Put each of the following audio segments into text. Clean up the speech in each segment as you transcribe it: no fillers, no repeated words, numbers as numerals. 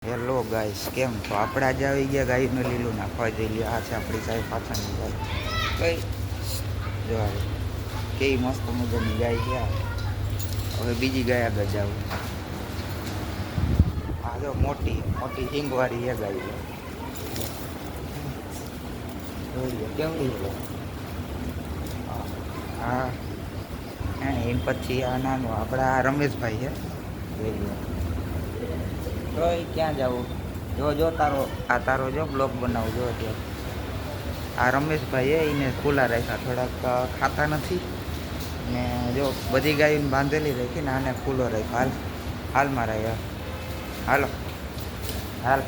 Hello guys, કેમ છો? આપણે આજે આવી ગયા ગાયનું લીલું નાખવા જઈ લ્યો. આ છે આપણી સાહેબ પાછળની ગાય. કઈ જો કેવી મસ્ત મજાની ગાય છે. હવે બીજી ગાય આગળ જાવ. આ જો મોટી મોટી હિંગવાળી એ ગાય જોઈએ કેવડી છે. હા, એમ પછી આ નાનું આપણા આ રમેશભાઈ છે. જોઈ લો તો ક્યાં જવું? જો તારો આ તારો જો બ્લોગ બનાવજો. અત્યારે આ રમેશભાઈ એને ખુલ્લા રાખ્યા, થોડાક ખાતા નથી ને જો બધી ગાયોને બાંધેલી રાખી ને આને ખુલ્લો રાખ્યો. હાલ મારા યાર, હાલો હાલ.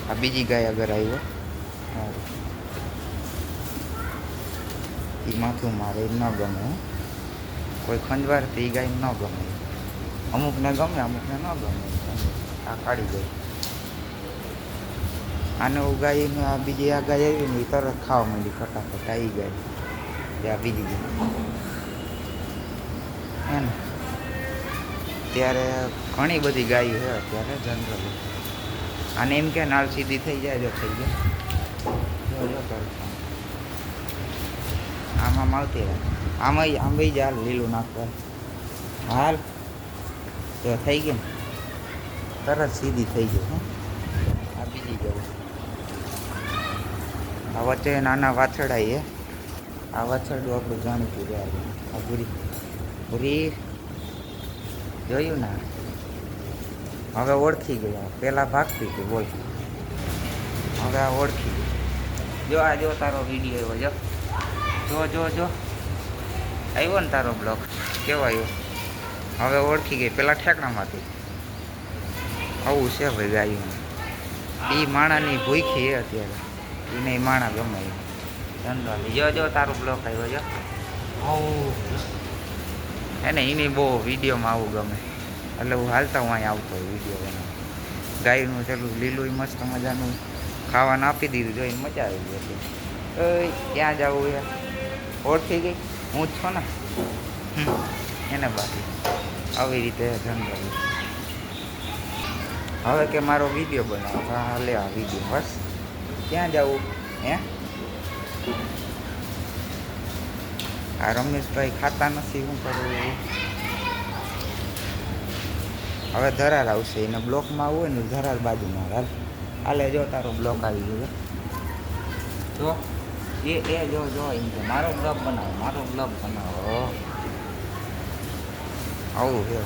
આ બીજી ગાય આગળ આવ્યો. એ માથું મારે ન ગમે. કોઈ ખંજવારથી એ ગાય ન ગમે. અમુકને ગમે, અમુકને ન ગમે. આ કાઢી ગઈ. આને ઉગાવીને આ બીજી આ ગાય આવી ને એ તરત ખાવા માંડી ફટાફટ. આવી ગાય આ બીજી ગઈ હે ને. ત્યારે ઘણી બધી ગાયો છે અત્યારે જનરલી. આને એમ કે નાળ સીધી થઈ જાય. જો થઈ જાય જો કર આમાં આવતી રહે. આમ જ હાલ લીલું નાખવા હાલ. જો થઈ ગઈ ને તરત સીધી થઈ ગઈ. આ બીજી ગઈ. આ વચ્ચે નાના વાછરડા એ આ વાછરડું આપણું જાણીતું રહે. આ ભૂરી ભૂરી જોયું ને. હવે ઓળખી ગયા. પહેલાં ભાગતી હતી બોલ, હવે આ ઓળખી ગઈ. જો આ જો તારો વિડીયો આવ્યો. જો આવ્યો ને તારો બ્લોગ કેવો આવ્યો. હવે ઓળખી ગઈ. પેલા ઠેકણામાંથી. આવું છે ભાઈ ગાયું. એ માણાની ભૂખી છે અત્યારે. એને માણા ગમે જનરલી. જો તારો બ્લોગ આવ્યો. જો એને એની બહુ વિડીયોમાં આવું ગમે એટલે હું હાલતા હું અહીં આવતો હોય વિડીયો બનાવ. ગાયનું પેલું લીલું મસ્ત મજાનું ખાવાનું આપી દીધું. જોઈને મજા આવી ગઈ હતી. ક્યાં જવું યાર? ઓળખી ગઈ. હું જ છું ને એને બાકી આવી રીતે જનરલી. હવે કે મારો વિડીયો બનાવો. હા લે આ વિડીયો બસ. ક્યાં જવું હે? આ રમેશભાઈ ખાતા નથી. શું કરવું? હવે ધરાર આવશે. એને બ્લોકમાં આવવું હોય ને ધરાર બાજુમાં હાલે. જો તારો બ્લોક આવી ગયો. જો જો એમ કે મારો બ્લોગ બનાવો, મારો બ્લોગ બનાવો. આવું છે